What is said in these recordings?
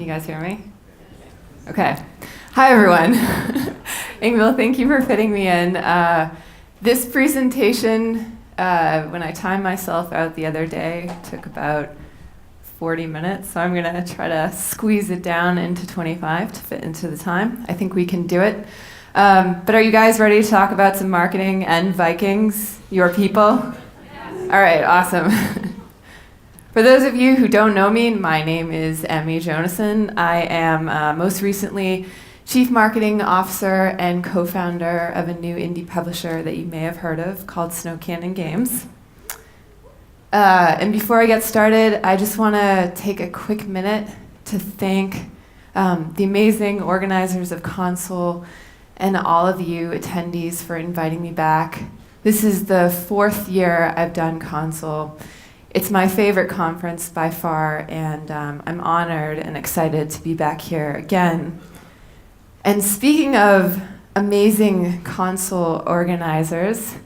Can you guys hear me? Okay. Hi, everyone. Ingvild, thank you for fitting me in. This presentation, when I timed myself out the other day, took about 40 minutes, so I'm going to try to squeeze it down into 25 to fit into the time. I think we can do it. But are you guys ready to talk about some marketing and Vikings, your people? Yes. All right, awesome. For those of you who don't know me, my name is Emmy Jonassen. I am most recently Chief Marketing Officer and co-founder of a new indie publisher that you may have heard of called Snow Cannon Games. And before I get started, I just want to take a quick minute to thank the amazing organizers of Konsoll and all of you attendees for inviting me back. This is the 4th year I've done Konsoll. It's my favorite conference by far, and I'm honored and excited to be back here again. And speaking of amazing Konsoll organizers,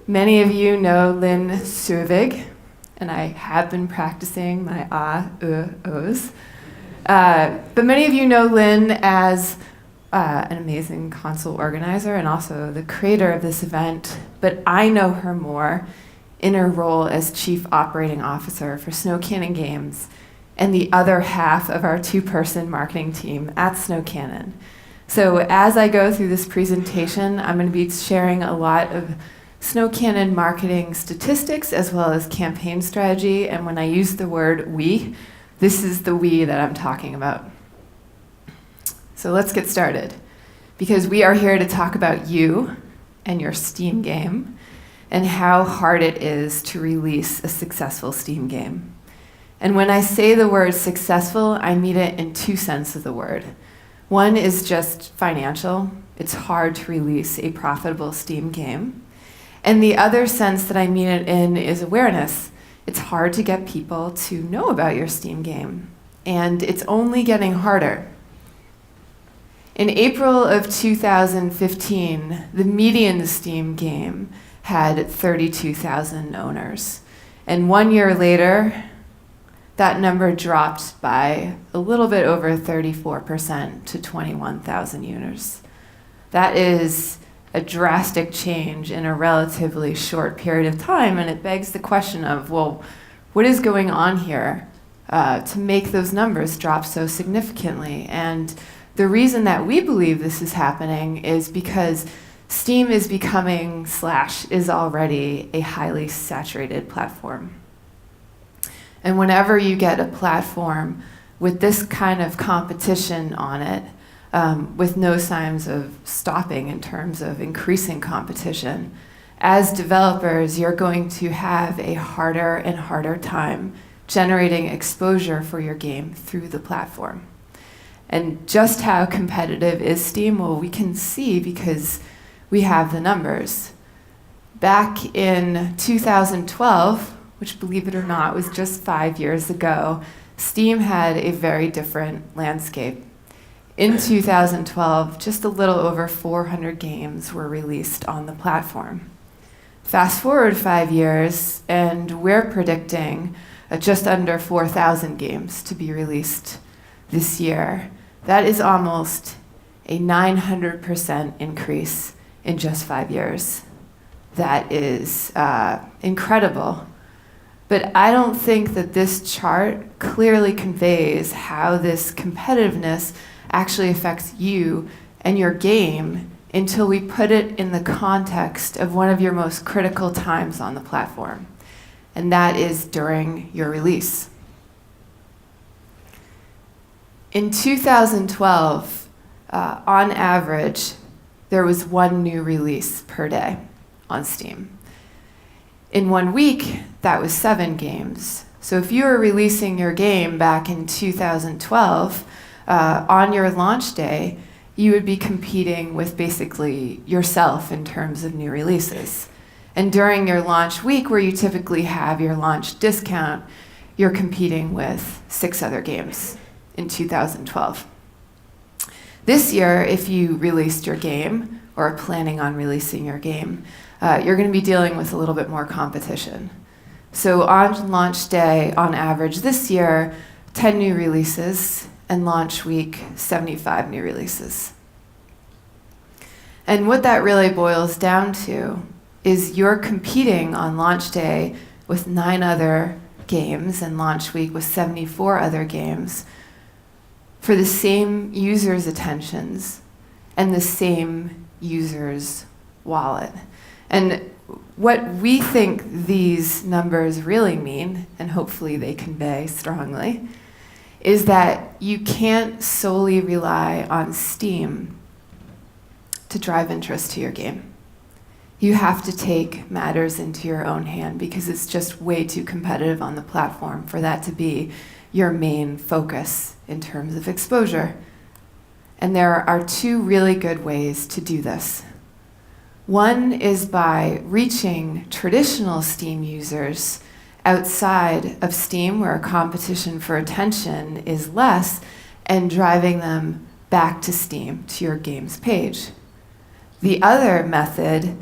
many of you know Lynn Suvig, and I have been practicing my ohs. But many of you know Lynn as an amazing Konsoll organizer and also the creator of this event, but I know her more in her role as Chief Operating Officer for Snow Cannon Games and the other half of our 2-person marketing team at Snow Cannon. So as I go through this presentation, I'm going to be sharing a lot of Snow Cannon marketing statistics as well as campaign strategy, and when I use the word we, this is the we that I'm talking about. So let's get started, because we are here to talk about you and your Steam game, and how hard it is to release a successful Steam game. And when I say the word successful, I mean it in 2 senses of the word. One is just financial. It's hard to release a profitable Steam game. And the other sense that I mean it in is awareness. It's hard to get people to know about your Steam game. And it's only getting harder. In April of 2015, the median Steam game had 32,000 owners. And 1 year later, that number dropped by a little bit over 34% to 21,000 users. That is a drastic change in a relatively short period of time, and it begs the question of, well, what is going on here to make those numbers drop so significantly? And the reason that we believe this is happening is because Steam is becoming / is already a highly saturated platform. And whenever you get a platform with this kind of competition on it, with no signs of stopping in terms of increasing competition, as developers, you're going to have a harder and harder time generating exposure for your game through the platform. And just how competitive is Steam? Well, we can see because we have the numbers. Back in 2012, which believe it or not was just 5 years ago, Steam had a very different landscape. In 2012, just a little over 400 games were released on the platform. Fast forward 5 years, and we're predicting just under 4,000 games to be released this year. That is almost a 900% increase in just 5 years. That is incredible. But I don't think that this chart clearly conveys how this competitiveness actually affects you and your game until we put it in the context of one of your most critical times on the platform, and that is during your release. In 2012, on average, there was 1 new release per day on Steam. In 1 week, that was 7 games. So if you were releasing your game back in 2012, on your launch day, you would be competing with basically yourself in terms of new releases. And during your launch week, where you typically have your launch discount, you're competing with 6 other games in 2012. This year, if you released your game or are planning on releasing your game, you're going to be dealing with a little bit more competition. So on launch day, on average this year, 10 new releases, and launch week, 75 new releases. And what that really boils down to is you're competing on launch day with 9 other games and launch week with 74 other games for the same users' attentions and the same user's wallet. And what we think these numbers really mean, and hopefully they convey strongly, is that you can't solely rely on Steam to drive interest to your game. You have to take matters into your own hand because it's just way too competitive on the platform for that to be your main focus in terms of exposure. And there are 2 really good ways to do this. One is by reaching traditional Steam users outside of Steam, where competition for attention is less, and driving them back to Steam, to your game's page. The other method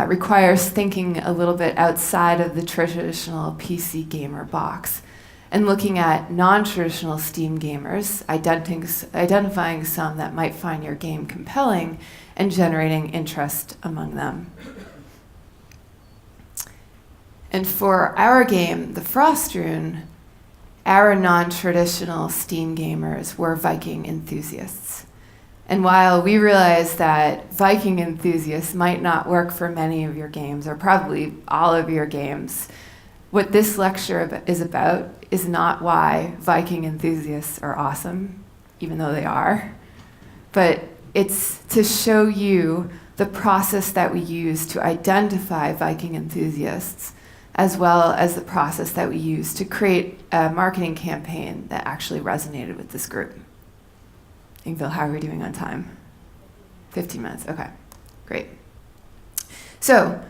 requires thinking a little bit outside of the traditional PC gamer box and looking at non-traditional Steam gamers, identifying some that might find your game compelling and generating interest among them. And for our game, The Frostrune, our non-traditional Steam gamers were Viking enthusiasts. And while we realize that Viking enthusiasts might not work for many of your games, or probably all of your games, what this lecture is about is not why Viking enthusiasts are awesome, even though they are, but it's to show you the process that we use to identify Viking enthusiasts, as well as the process that we use to create a marketing campaign that actually resonated with this group. Ingvild, how are we doing on time? 15 minutes, okay, great. So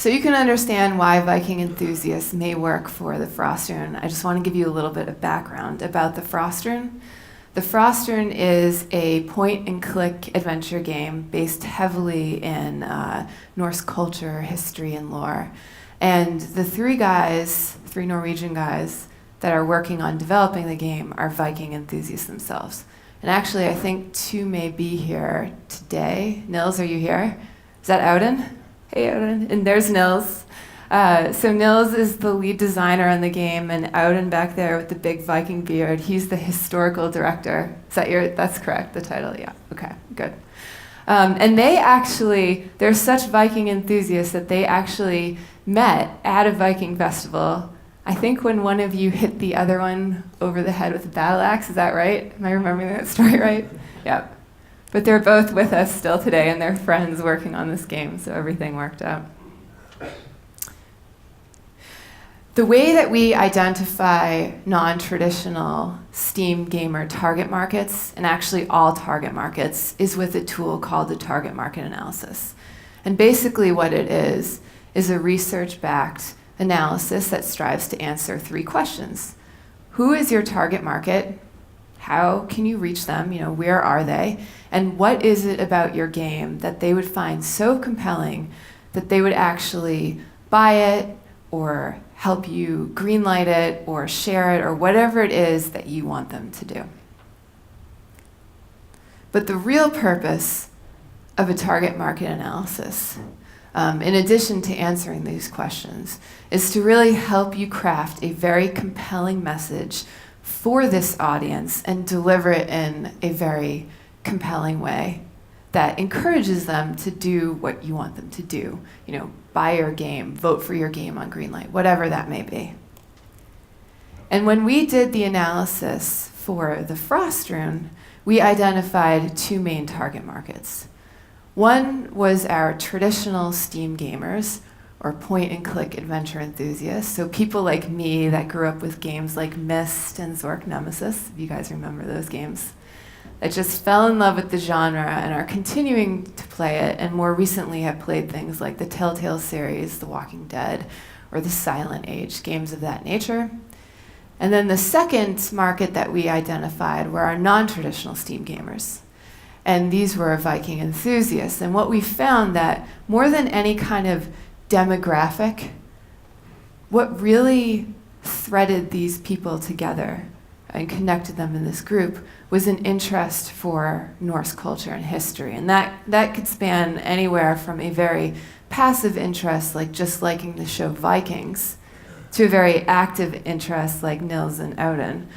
you can understand why Viking enthusiasts may work for the Frostrune. I just want to give you a little bit of background about the Frostrune. The Frostrune is a point-and-click adventure game based heavily in Norse culture, history, and lore. And the 3 Norwegian guys that are working on developing the game are Viking enthusiasts themselves. And actually, I think 2 may be here today. Nils, are you here? Is that Audun? Hey, Audun. And there's Nils. So Nils is the lead designer on the game, and Audun back there with the big Viking beard, he's the historical director. That's correct, the title, yeah, okay, good. And they're such Viking enthusiasts that they actually met at a Viking festival. I think when one of you hit the other one over the head with a battle axe, is that right? Am I remembering that story right? Yeah. But they're both with us still today, and they're friends working on this game, so everything worked out. The way that we identify non-traditional Steam gamer target markets, and actually all target markets, is with a tool called the target market analysis. And basically what it is a research-backed analysis that strives to answer 3 questions. Who is your target market? How can you reach them? Where are they? And what is it about your game that they would find so compelling that they would actually buy it or help you greenlight it or share it or whatever it is that you want them to do. But the real purpose of a target market analysis, in addition to answering these questions, is to really help you craft a very compelling message for this audience and deliver it in a very compelling way that encourages them to do what you want them to do. Buy your game, vote for your game on Greenlight, whatever that may be. And when we did the analysis for the Frostrune, we identified 2 main target markets. One was our traditional Steam gamers, or point-and-click adventure enthusiasts, so people like me that grew up with games like Myst and Zork Nemesis, if you guys remember those games, that just fell in love with the genre and are continuing to play it, and more recently have played things like the Telltale series, The Walking Dead, or the Silent Age, games of that nature. And then the second market that we identified were our non-traditional Steam gamers. And these were Viking enthusiasts. And what we found that more than any kind of demographic, what really threaded these people together and connected them in this group was an interest for Norse culture and history. And that could span anywhere from a very passive interest, like just liking the show Vikings, to a very active interest like Nils and Odin,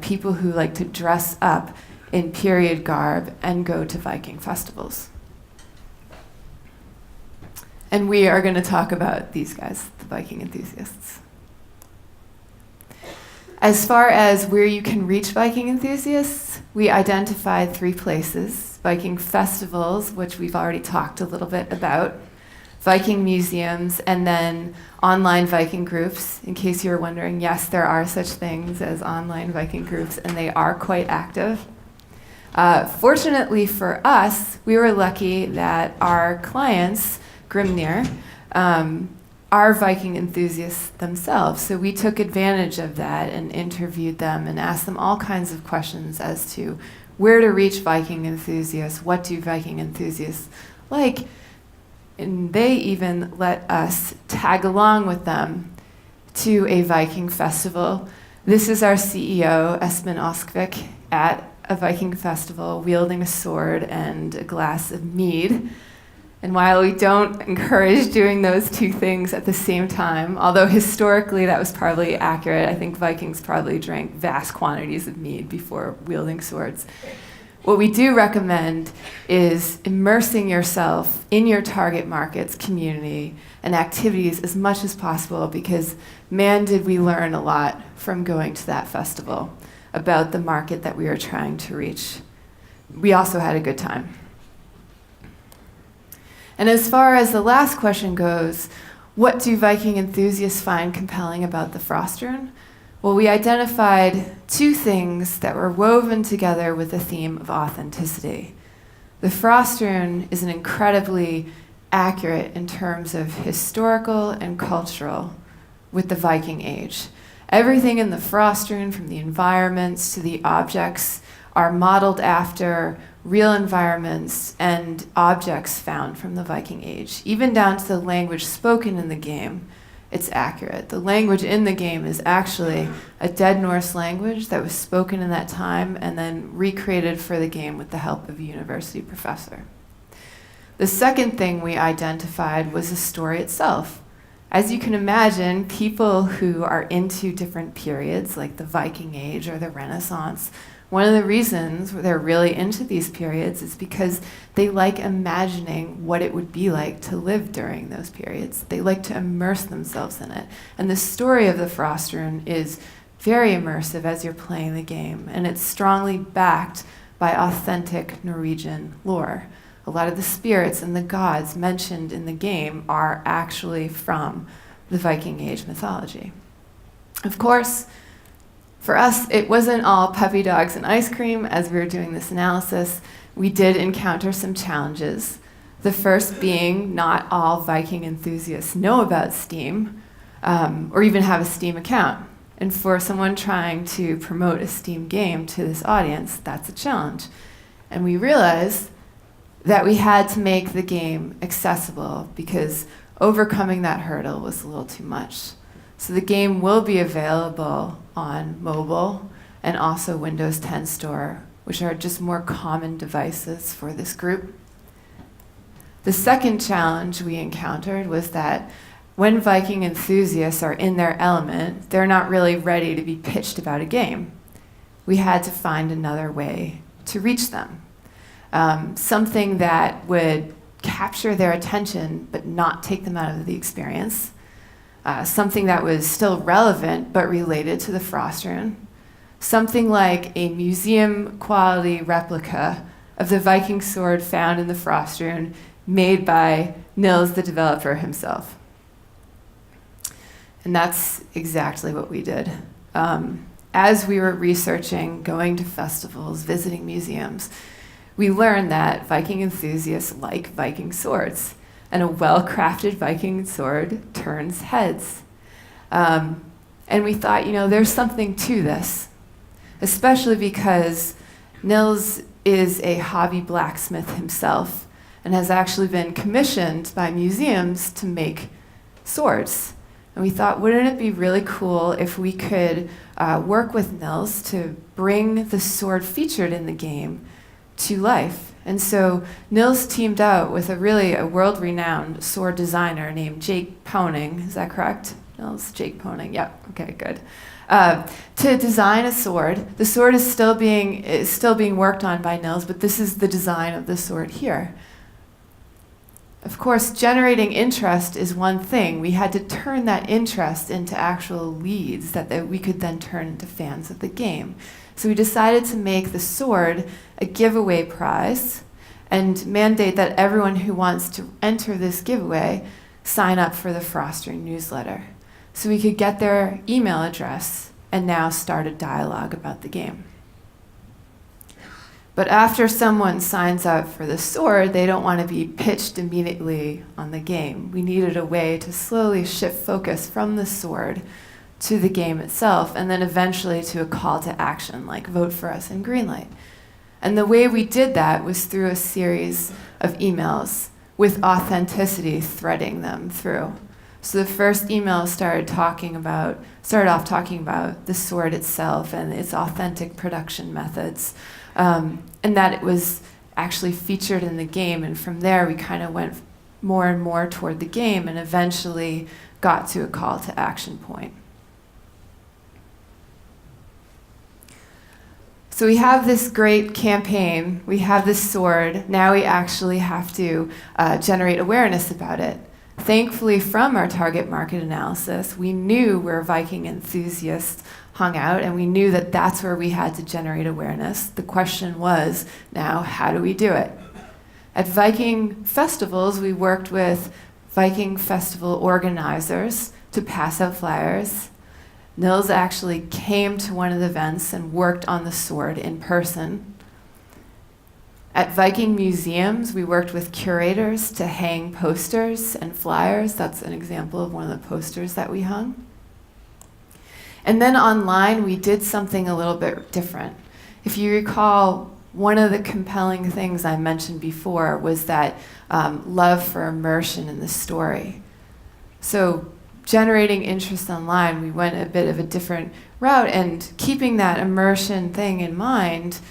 people who like to dress up in period garb and go to Viking festivals. And we are going to talk about these guys, the Viking enthusiasts. As far as where you can reach Viking enthusiasts, we identified 3 places: Viking festivals, which we've already talked a little bit about, Viking museums, and then online Viking groups. In case you were wondering, yes, there are such things as online Viking groups, and they are quite active. Fortunately for us, we were lucky that our clients, Grimnir, are Viking enthusiasts themselves. So we took advantage of that and interviewed them and asked them all kinds of questions as to where to reach Viking enthusiasts, what do Viking enthusiasts like, and they even let us tag along with them to a Viking festival. This is our CEO, Espen Oskvik, at a Viking festival, wielding a sword and a glass of mead. And while we don't encourage doing those 2 things at the same time, although historically that was probably accurate, I think Vikings probably drank vast quantities of mead before wielding swords. What we do recommend is immersing yourself in your target market's community and activities as much as possible, because man, did we learn a lot from going to that festival about the market that we were trying to reach. We also had a good time. And as far as the last question goes, what do Viking enthusiasts find compelling about the Frostrune? Well, we identified 2 things that were woven together with the theme of authenticity. The Frostrune is an incredibly accurate in terms of historical and cultural with the Viking Age. Everything in the Frostrune, from the environments to the objects, are modeled after real environments and objects found from the Viking Age. Even down to the language spoken in the game, it's accurate. The language in the game is actually a Dead Norse language that was spoken in that time and then recreated for the game with the help of a university professor. The second thing we identified was the story itself. As you can imagine, people who are into different periods, like the Viking Age or the Renaissance, one of the reasons they're really into these periods is because they like imagining what it would be like to live during those periods. They like to immerse themselves in it. And the story of the Frostrune is very immersive as you're playing the game, and it's strongly backed by authentic Norwegian lore. A lot of the spirits and the gods mentioned in the game are actually from the Viking Age mythology. Of course, for us, it wasn't all puppy dogs and ice cream. As we were doing this analysis, we did encounter some challenges. The first being not all Viking enthusiasts know about Steam or even have a Steam account. And for someone trying to promote a Steam game to this audience, that's a challenge. And we realized that we had to make the game accessible because overcoming that hurdle was a little too much. So the game will be available on mobile and also Windows 10 Store, which are just more common devices for this group. The second challenge we encountered was that when Viking enthusiasts are in their element, they're not really ready to be pitched about a game. We had to find another way to reach them. Something that would capture their attention but not take them out of the experience. Something that was still relevant but related to the Frostrune. Something like a museum quality replica of the Viking sword found in the Frostrune, made by Nils, the developer himself. And that's exactly what we did. As we were researching, going to festivals, visiting museums, we learned that Viking enthusiasts like Viking swords, and a well-crafted Viking sword turns heads. And we thought, there's something to this, especially because Nils is a hobby blacksmith himself and has actually been commissioned by museums to make swords. And we thought, wouldn't it be really cool if we could work with Nils to bring the sword featured in the game to life? And so Nils teamed out with a world-renowned sword designer named Jake Poning. Is that correct? Nils, Jake Poning. Yep. Okay, good. To design a sword. The sword is still being worked on by Nils, but this is the design of the sword here. Of course, generating interest is one thing. We had to turn that interest into actual leads that we could then turn into fans of the game. So we decided to make the sword a giveaway prize and mandate that everyone who wants to enter this giveaway sign up for the Frostring newsletter. So we could get their email address and now start a dialogue about the game. But after someone signs up for the sword, they don't want to be pitched immediately on the game. We needed a way to slowly shift focus from the sword to the game itself, and then eventually to a call to action, like vote for us and greenlight. And the way we did that was through a series of emails with authenticity threading them through. So the first email started off talking about the sword itself and its authentic production methods. And that it was actually featured in the game, and from there we kind of went more and more toward the game and eventually got to a call to action point. So we have this great campaign, we have this sword, now we actually have to generate awareness about it. Thankfully, from our target market analysis, we knew where Viking enthusiasts hung out, and we knew that that's where we had to generate awareness. The question was, now, how do we do it? At Viking festivals, we worked with Viking festival organizers to pass out flyers. Nils actually came to one of the events and worked on the sword in person. At Viking museums, we worked with curators to hang posters and flyers. That's an example of one of the posters that we hung. And then online, we did something a little bit different. If you recall, one of the compelling things I mentioned before was that love for immersion in the story. So generating interest online, we went a bit of a different route, and keeping that immersion thing in mind,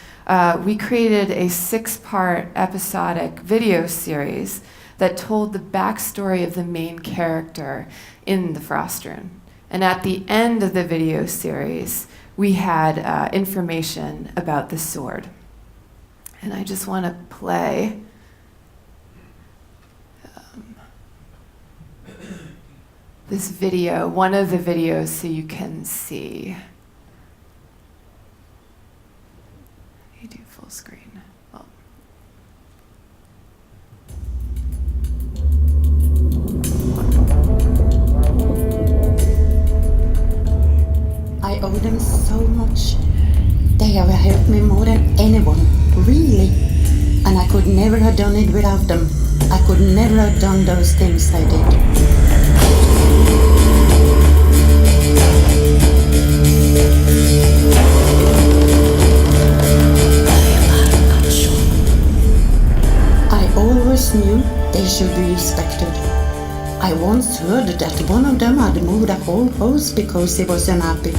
we created a 6-part episodic video series that told the backstory of the main character in the Frostrune. And at the end of the video series, we had information about the sword. And I just want to play this video, one of the videos, so you can see. You do full screen. Well. I owe them so much. They have helped me more than anyone, really. And I could never have done it without them. I could never have done those things I did. I always knew they should be respected. I once heard that one of them had moved a whole house because he was unhappy.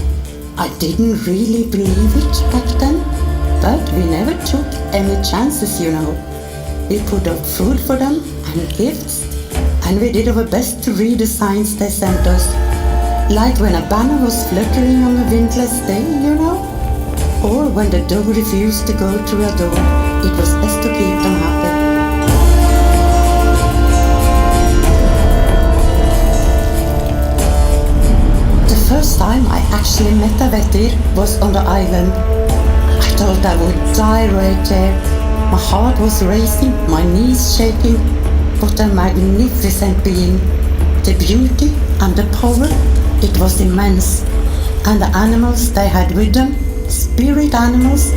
I didn't really believe it back then, but we never took any chances, you know. We put up food for them and gifts, and we did our best to read the signs they sent us. Like when a banner was fluttering on a windless day, you know? Or when the dog refused to go through a door, it was best to keep them happy. The first time I actually met a Vetir was on the island. I thought I would die right there. My heart was racing, my knees shaking. What a magnificent being. The beauty and the power, it was immense. And the animals they had with them, spirit animals,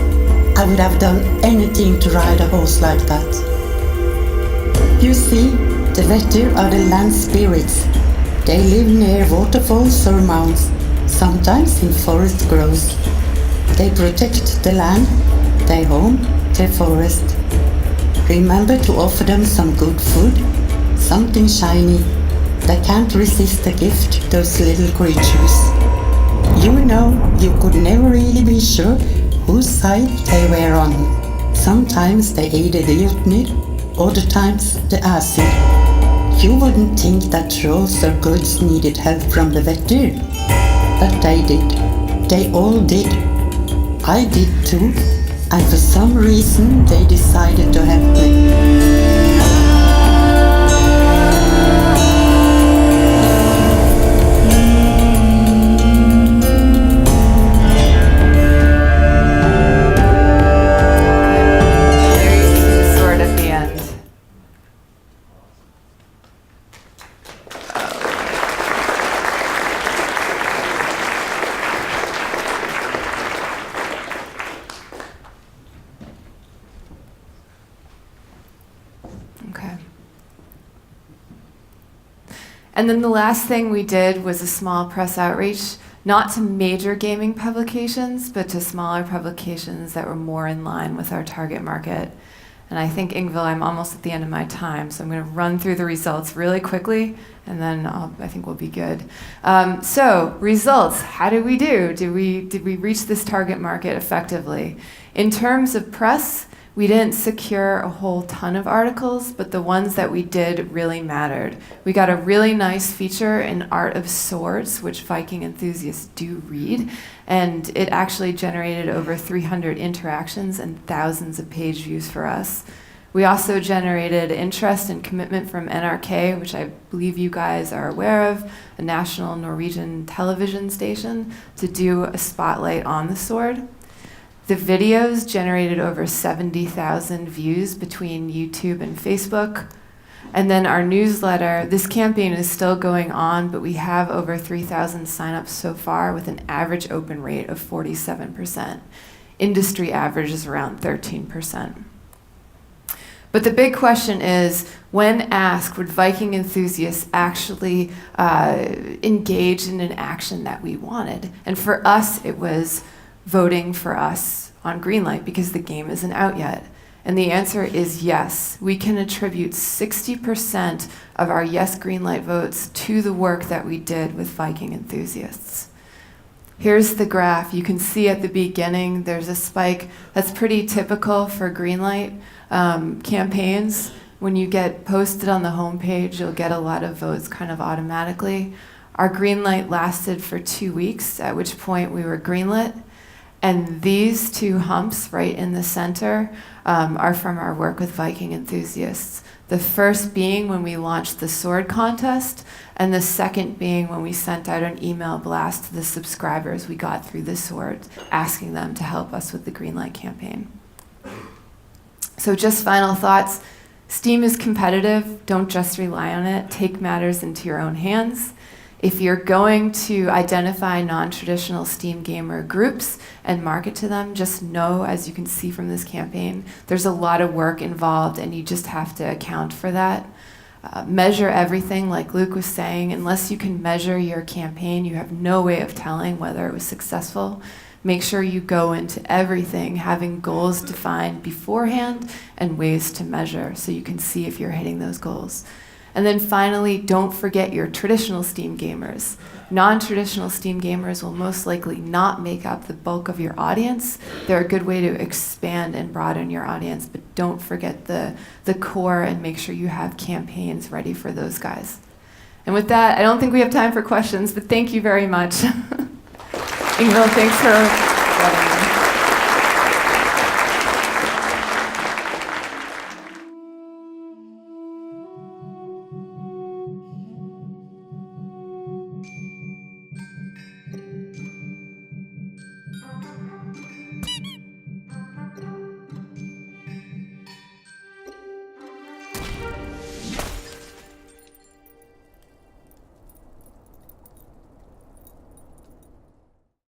I would have done anything to ride a horse like that. You see, the Vetir are the land spirits. They live near waterfalls or mounds, sometimes in forest groves. They protect the land, their home, their forest. Remember to offer them some good food, something shiny, They can't resist the gift, those little creatures. You know, you could never really be sure whose side they were on. Sometimes they aided the Utnir, other times the Asir. You wouldn't think that trolls or goods needed help from the Vetir, but they did. They all did. I did too, and for some reason they decided to help me. There you see the sword at the end. Okay. And then the last thing we did was a small press outreach, not to major gaming publications, but to smaller publications that were more in line with our target market. And I think, Ingvild, I'm almost at the end of my time, so I'm going to run through the results really quickly, and then I think we'll be good. So, results, how did we do? Did we reach this target market effectively? In terms of press, we didn't secure a whole ton of articles, but the ones that we did really mattered. We got a really nice feature in Art of Swords, which Viking enthusiasts do read, and it actually generated over 300 interactions and thousands of page views for us. We also generated interest and commitment from NRK, which I believe you guys are aware of, a national Norwegian television station, to do a spotlight on the sword. The videos generated over 70,000 views between YouTube and Facebook. And then our newsletter, this campaign is still going on, but we have over 3,000 signups so far with an average open rate of 47%. Industry average is around 13%. But the big question is, when asked, would Viking enthusiasts actually engage in an action that we wanted? And for us, it was voting for us on Greenlight because the game isn't out yet. And the answer is yes. We can attribute 60% of our yes Greenlight votes to the work that we did with Viking enthusiasts. Here's the graph. You can see at the beginning there's a spike that's pretty typical for Greenlight campaigns. When you get posted on the homepage, you'll get a lot of votes kind of automatically. Our Greenlight lasted for 2 weeks, at which point we were greenlit. And these two humps right in the center are from our work with Viking enthusiasts. The first being when we launched the sword contest, and the second being when we sent out an email blast to the subscribers we got through the sword, asking them to help us with the Greenlight campaign. So just final thoughts. Steam is competitive. Don't just rely on it. Take matters into your own hands. If you're going to identify non-traditional Steam gamer groups and market to them, just know, as you can see from this campaign, there's a lot of work involved and you just have to account for that. Measure everything, like Luke was saying. Unless you can measure your campaign, you have no way of telling whether it was successful. Make sure you go into everything having goals defined beforehand and ways to measure so you can see if you're hitting those goals. And then finally, don't forget your traditional Steam gamers. Non-traditional Steam gamers will most likely not make up the bulk of your audience. They're a good way to expand and broaden your audience, but don't forget the core and make sure you have campaigns ready for those guys. And with that, I don't think we have time for questions, but thank you very much. Ingvild, thanks for letting me.